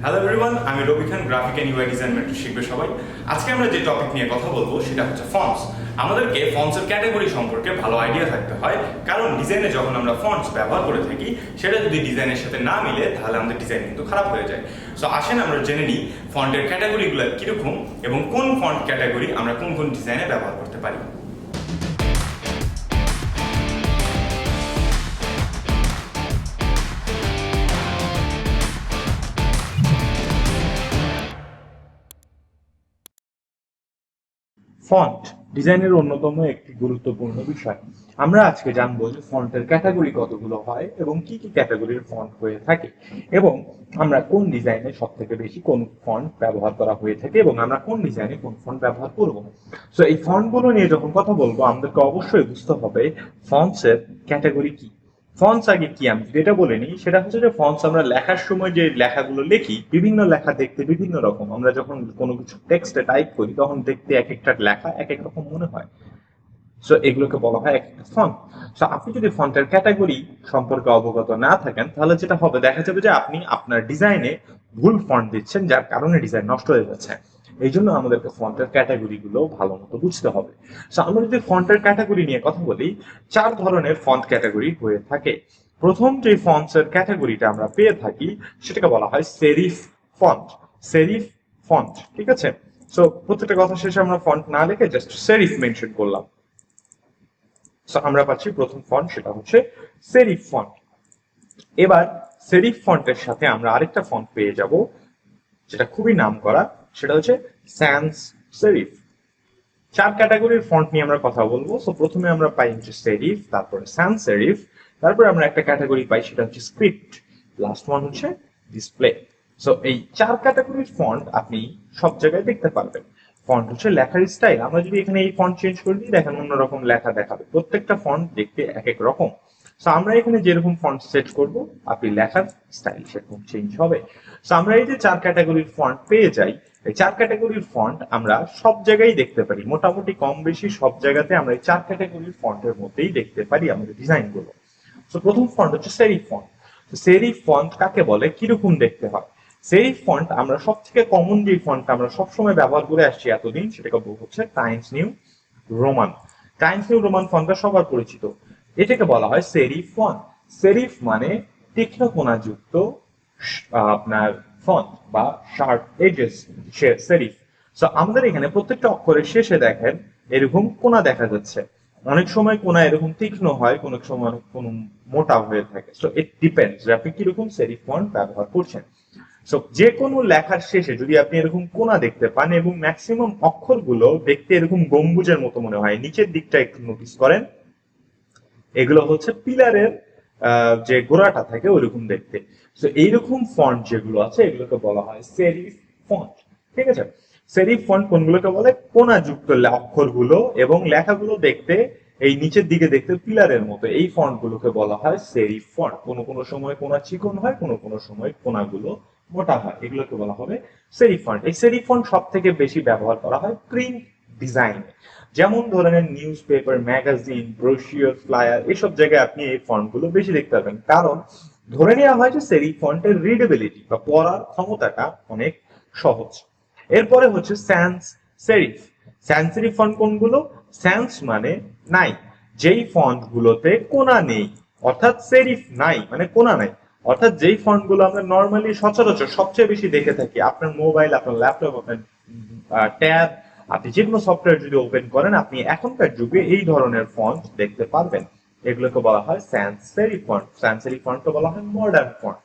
Hello everyone, আমি Ravi Khan, graphic and UI design mentor ShikhbeShobai। আজকে আমরা যে টপিক নিয়ে কথা বলবো সেটা হচ্ছে ফন্টস। আমাদেরকে ফন্টসের ক্যাটাগরি সম্পর্কে ভালো আইডিয়া থাকতে হয়, কারণ ডিজাইনে যখন আমরা ফন্টস ব্যবহার করে থাকি সেটা যদি ডিজাইনের সাথে না মিলে তাহলে আমাদের ডিজাইন কিন্তু খারাপ হয়ে যায়। সো আসেন আমরা জেনে নিই ফন্টের ক্যাটাগরিগুলো কিরকম এবং কোন ফন্ট ক্যাটাগরি আমরা কোন কোন ডিজাইনে ব্যবহার করতে পারি। ফন্ট ডিজাইনের অন্যতম একটি গুরুত্বপূর্ণ বিষয়। আমরা আজকে জানবো যে ফন্টের ক্যাটাগরি কতগুলো হয় এবং কি কি ক্যাটাগরির ফন্ট হয়ে থাকে, এবং আমরা কোন ডিজাইনে সব থেকে বেশি কোন ফন্ট ব্যবহার করা হয়ে থাকে এবং আমরা কোন ডিজাইনে কোন ফন্ট ব্যবহার করব। সো এই ফন্টগুলো নিয়ে যখন কথা বলবো আমাদেরকে অবশ্যই বুঝতে হবে ফন্টসের ক্যাটাগরি কি। ফন্টস আগে কি আমি যেটা বলে নিই সেটা হচ্ছে যে ফন্টস আমরা লেখার সময় যে লেখাগুলো লিখি, বিভিন্ন লেখা দেখতে বিভিন্ন রকম। আমরা যখন কোনো কিছু টেক্সটে টাইপ করি তখন দেখতে এক একটা লেখা এক এক রকম মনে হয়। সো এগুলোকে বলা হয় এক একটা ফন্ট। সো আপনি যদি ফন্টের ক্যাটাগরি সম্পর্কে অবগত না থাকেন তাহলে যেটা হবে দেখা যাবে যে আপনি আপনার ডিজাইনে ভুল ফন্ট দিচ্ছেন, যার কারণে ডিজাইন নষ্ট হয়ে যাচ্ছে। এই জন্য আমাদেরকে ফন্টের ক্যাটাগরি গুলো ভালো মতো বুঝতে হবে। সো আমরা যদি ফন্টের ক্যাটাগরি নিয়ে কথা বলি, 4 ধরনের ফন্ট ক্যাটাগরি হয়ে থাকে। প্রথম যে ফন্টসের ক্যাটাগরিটা আমরা পেয়ে থাকি সেটাকে বলা হয় সেরিফ ফন্ট। সেরিফ ফন্ট, ঠিক আছে। সো প্রত্যেকটা কথা শেষে আমরা ফন্ট না লিখে জাস্ট সেরিফ মেনশন করলাম। সো আমরা পাচ্ছি প্রথম ফন্ট, সেটা হচ্ছে সেরিফ ফন্ট। এবার সেরিফ ফন্টের সাথে আমরা আরেকটা ফন্ট পেয়ে যাব যেটা খুবই নামকরা, সেটা হচ্ছে স্যান্স সেরিফ। 4 ক্যাটাগরির ফন্ট নিয়ে আমরা কথা বলবো। সো প্রথমে আমরা পাই হচ্ছে সেরিফ, তারপরে স্যান্স সেরিফ, তারপরে আমরা একটা ক্যাটাগরি পাই সেটা হচ্ছে স্ক্রিপ্ট, লাস্ট ওয়ান হচ্ছে ডিসপ্লে। সো এই 4 ক্যাটাগরির ফন্ট আপনি সব জায়গায় দেখতে পারবেন। ফন্ট হচ্ছে লেখার স্টাইল। আমরা যদি এখানে এই ফন্ট চেঞ্জ করে দিই দেখেন অন্যরকম লেখা দেখাবে, প্রত্যেকটা ফন্ট দেখতে এক এক রকম। সো আমরা এখানে যেরকম ফন্ট সেট করব আপনি লেখার স্টাইল সেরকম চেঞ্জ হবে। সো আমরা এই যে 4 ক্যাটাগরির ফন্ট পেয়ে যাই, এই 4 ক্যাটাগরির ফন্ট আমরা সব জায়গায় দেখতে পারি, মোটামুটি কম বেশি সব জায়গাতে আমরা এই 4 ক্যাটাগরির ফন্টের মধ্যেই দেখতে পারি আমাদের ডিজাইন গুলো। সো প্রথম ফন্ট হচ্ছে সেরিফ ফন্ট। সেরিফ ফন্ট কাকে বলে, কিরকম দেখতে হয়? সেরিফ ফন্ট আমরা সব থেকে কমন যে ফন্ট আমরা সবসময় ব্যবহার করে আসছি এতদিন, সেটাকে হচ্ছে Times New Roman. Times New Roman ফন্টটা সবার পরিচিত। এটাকে বলা হয় সেরিফ ফন্ট। সেরিফ মানে তীক্ষ্ণ কোণাযুক্ত আপনার ফন্ট বা শার্প এজেস সেরিফ। সো আমাদের এখানে প্রত্যেকটা অক্ষরের শেষে দেখেন এরকম কোণা দেখা যাচ্ছে। অনেক সময় কোণা এরকম তীক্ষ্ণ হয়, কোন সময় কোন মোটা হয়ে থাকে। সো ইট ডিপেন্ডস যে আপনি কিরকম সেরিফ ফন্ট ব্যবহার করছেন। সো যে কোনো লেখার শেষে যদি আপনি এরকম কোণা দেখতে পান এবং ম্যাক্সিমাম অক্ষরগুলো দেখতে এরকম গম্বুজের মতো মনে হয়, নিচের দিকটা একটু নোটিস করেন, এগুলো হচ্ছে পিলারের যে গোড়াটা থাকে ওইরকম দেখতে। সো এইরকম ফন্ট যেগুলো আছে এগুলোকে বলা হয় সেরিফ ফন্ট, ঠিক আছে। সেরিফ ফন্ট কোনগুলোকে বলে? কোণাযুক্ত অক্ষরগুলো এবং লেখাগুলো দেখতে এই নিচের দিকে দেখতে পিলারের মতো, এই ফন্ট গুলোকে বলা হয় সেরিফ ফন্ট। কোনো কোনো সময় কোণা চিকন হয়, কোনো কোনো সময় কোণাগুলো মোটা হয়, এগুলোকে বলা হবে সেরিফ ফন্ট। এই সেরিফ ফন্ট সব থেকে বেশি ব্যবহার করা হয় প্রিন্ট ডিজাইন, যেমন ধরেন news paper, magazine, brochure, flyer, এসব জায়গায় আপনি এই ফন্ট গুলো বেশি দেখতে পাবেন, কারণ ধরে নেওয়া হয় যে সেরিফ ফন্টের রিডেবিলিটি বা পড়ার ক্ষমতাটা অনেক সহজ। এরপরে হচ্ছে স্যান্স সেরিফ। স্যান্স সেরিফ ফন্ট কোনগুলো? স্যান্স মানে নাই, যেই ফন্ট গুলোতে কোণা নেই, অর্থাৎ সেরিফ নাই মানে কোণা নাই, অর্থাৎ যেই ফন্ট গুলো আমরা নর্মালি সচরাচর সবচেয়ে বেশি দেখে থাকি আপনার মোবাইল, আপনার ল্যাপটপ, আপনার ট্যাব, আপনি যে কোনো সফটওয়্যার যদি ওপেন করেন আপনি এখনকার যুগে এই ধরনের ফন্ট দেখতে পারবেন। এগুলোকে বলা হয় স্যান্স সেরিফ ফন্ট। স্যান্স সেরিফ ফন্টকে বলা হয় মডার্ন ফন্ট।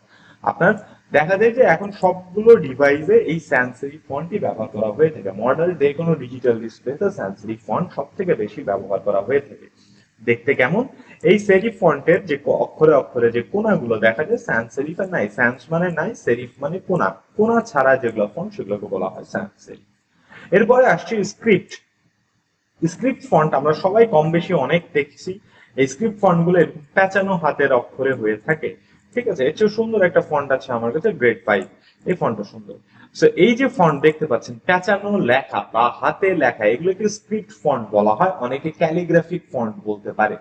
আপনার দেখা যায় যে এখন সবগুলো ডিভাইসে এই স্যান্স সেরিফ ফন্টই ব্যবহার করা হয়ে থাকে। মডার্ন যে কোনো ডিজিটাল ডিসপ্লেতে স্যান্স সেরিফ ফন্ট সব থেকে বেশি ব্যবহার করা হয়ে থাকে। দেখতে কেমন? এই সেরিফ ফন্টের যে অক্ষরে অক্ষরে যে কোণাগুলো দেখা যায় স্যান্স সেরিফে নাই। স্যান্স মানে নাই, সেরিফ মানে কোণা। কোণা ছাড়া যেগুলো ফন্ট সেগুলোকে বলা হয় স্যান্স সেরিফ। এরপরে আসছে স্ক্রিপ্ট। স্ক্রিপ্ট ফন্ট আমরা সবাই কম বেশি অনেক দেখছি। এই স্ক্রিপ্ট ফন্ট গুলো প্যাঁচানো হাতের অক্ষরে হয়ে থাকে, ঠিক আছে। এর চেয়ে সুন্দর একটা ফন্ট আছে আমার কাছে, গ্রেড 5, এই ফন্টটা সুন্দর। সো এই যে ফন্ট দেখতে পাচ্ছেন প্যাঁচানো লেখা বা হাতে লেখা, এগুলোকে স্ক্রিপ্ট ফন্ট বলা হয়, অনেকে ক্যালিগ্রাফিক ফন্ট বলতে পারে,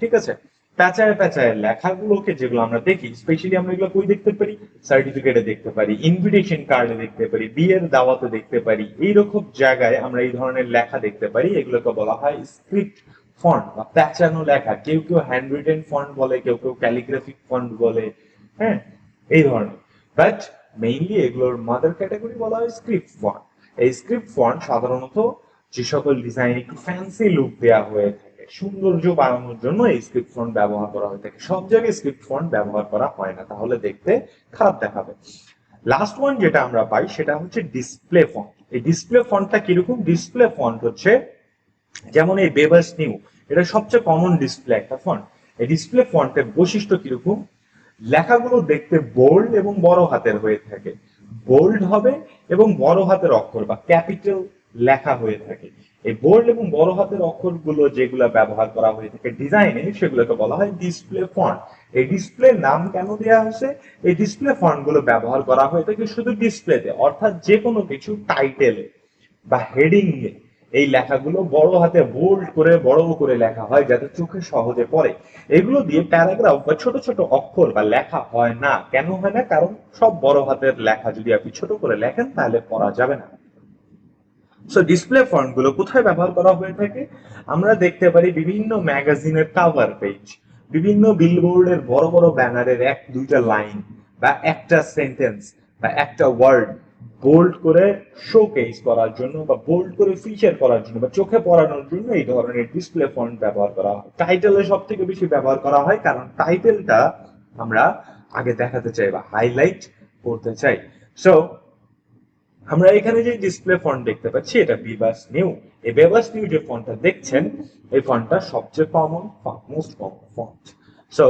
ঠিক আছে। প্যাচায় প্যাচায় লেখাগুলোকে যেগুলো আমরা দেখি, স্পেশালি আমরা এগুলো কই দেখতে পারি, সার্টিফিকেটে দেখতে পারি, ইনভিটেশন কার্ডে দেখতে পারি, বিয়ের দাওয়াতে দেখতে পারি, এইরকম জায়গায় আমরা এই ধরনের লেখা দেখতে পারি। এগুলোকে বলা হয় স্ক্রিপ্ট ফন্ট বা প্যাচানো লেখা। কেউ কেউ হ্যান্ড রিটেন ফন্ট বলে, কেউ কেউ ক্যালিগ্রাফিক ফন্ট বলে, হ্যাঁ, এই ধরনের। বাট মেইনলি এগুলোর মাদার ক্যাটাগরি বলা হয় স্ক্রিপ্ট ফন্ট। এই স্ক্রিপ্ট ফন্ট সাধারণত যে সকল ডিজাইন একটু ফ্যান্সি লুক দেওয়া হয়ে থাকে, সৌন্দর্য বাড়ানোর জন্য এই স্ক্রিপ্ট ফন্ট ব্যবহার করা হয়ে থাকে। সব জায়গায় স্ক্রিপ্ট ফন্ট ব্যবহার করা হয় না, তাহলে দেখতে খারাপ দেখাবে। লাস্ট ওয়ান যেটা আমরা পাই সেটা হচ্ছে ডিসপ্লে ফন্ট। এই ডিসপ্লে ফন্টটা কিরকম? ডিসপ্লে ফন্ট হচ্ছে যেমন এই বেবাস নিউ, এটা সবচেয়ে কমন ডিসপ্লে একটা ফন্ট। এই ডিসপ্লে ফন্টের বৈশিষ্ট্য কিরকম? লেখাগুলো দেখতে বোল্ড এবং বড় হাতের হয়ে থাকে। বোল্ড হবে এবং বড় হাতের অক্ষর বা ক্যাপিটাল লেখা হয়ে থাকে। এই বোল্ড এবং বড় হাতের অক্ষরগুলো যেগুলো ব্যবহার করা হয়ে থাকে ডিজাইনে, সেগুলোকে বলা হয় ডিসপ্লে ফন্ট। এই ডিসপ্লে নাম কেন দেওয়া হয়েছে? এই ডিসপ্লে ফন্ট গুলো ব্যবহার করা হয়ে থাকে শুধু ডিসপ্লেতে, অর্থাৎ যে কোনো কিছু টাইটেল বা হেডিং এ এই লেখাগুলো বড় হাতে বোল্ড করে বড় করে লেখা হয় যাতে চোখে সহজে পড়ে। এগুলো দিয়ে প্যারাগ্রাফ বা ছোট ছোট অক্ষর বা লেখা হয় না। কেন হয় না? কারণ সব বড় হাতের লেখা যদি আপনি ছোট করে লেখেন তাহলে পড়া যাবে না। সো ডিসপ্লে ফন্ট গুলো কোথায় ব্যবহার করা হয়ে থাকে? আমরা দেখতে পারি বিভিন্ন ম্যাগাজিনের কভার পেজ, বিভিন্ন বিলবোর্ডের বড় বড় ব্যানারের এক দুইটা লাইন বা একটা সেন্টেন্স বা একটা ওয়ার্ড বোল্ড করে শোকেস করার জন্য বা বোল্ড করে ফিচার করার জন্য বা চোখে পড়ানোর জন্য এই ধরনের ডিসপ্লে ফন্ট ব্যবহার করা হয়। টাইটেলে সব থেকে বেশি ব্যবহার করা হয়, কারণ টাইটেলটা আমরা আগে দেখাতে চাই বা হাইলাইট করতে চাই। সো আমরা এখানে যে ডিসপ্লে ফন্ট দেখতে পাচ্ছি এটা বেবাস নিউ। এই বেবাস নিউ যে ফন্টটা দেখছেন, এই ফন্টটা সবচেয়ে common, most common font. So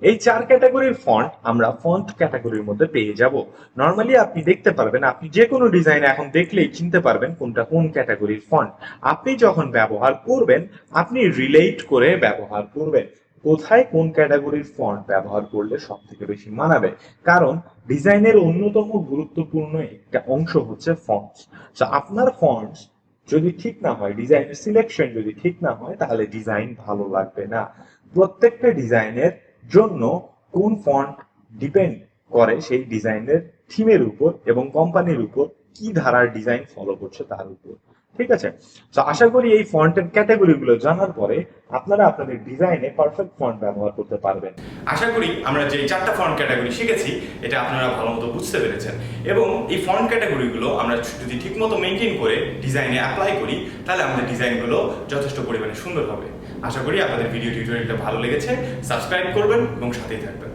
এই চার ক্যাটাগরির ফন্ট আমরা ফন্ট ক্যাটাগরির মধ্যে পেয়ে যাব। নরমালি আপনি দেখতে পারবেন, আপনি যে কোনো ডিজাইন এখন দেখলেই চিনতে পারবেন কোনটা কোন ক্যাটাগরির ফন্ট। আপনি যখন ব্যবহার করবেন, আপনি রিলেট করে ব্যবহার করবেন কোথায় কোন ক্যাটাগরির ফন্ট ব্যবহার করলে সব থেকে বেশি মানাবে। কারণ ডিজাইনের অন্যতম গুরুত্বপূর্ণ একটা অংশ হচ্ছে ফন্টস। তো আপনার ফন্টস যদি ঠিক না হয়, ডিজাইনের সিলেকশন যদি ঠিক না হয়, তাহলে ডিজাইন ভালো লাগবে না। প্রত্যেকটা ডিজাইনের জন্য কোন ফন্ট ডিপেন্ড করে সেই ডিজাইনের থিমের উপর এবং কোম্পানির উপর কি ধারার ডিজাইন ফলো করছে তার উপর। ঠিক আছে? তো আশা করি এই ফন্টের ক্যাটাগরিগুলো জানার পরে আপনারা আপনাদের ডিজাইনে পারফেক্ট ফন্ট ব্যবহার করতে পারবেন। আশা করি আমরা যে চারটা ফন্ট ক্যাটাগরি শিখেছি এটা আপনারা ভালো মতো বুঝতে পেরেছেন, এবং এই ফন্ট ক্যাটাগরিগুলো আমরা যদি ঠিকমতো মেনটেন করে ডিজাইনে অ্যাপ্লাই করি তাহলে আমাদের ডিজাইনগুলো যথেষ্ট পরিমাণে সুন্দর হবে। আশা করি আপনাদের ভিডিও টিউটোরিয়ালটা ভালো লেগেছে। সাবস্ক্রাইব করবেন এবং সাথেই থাকবেন।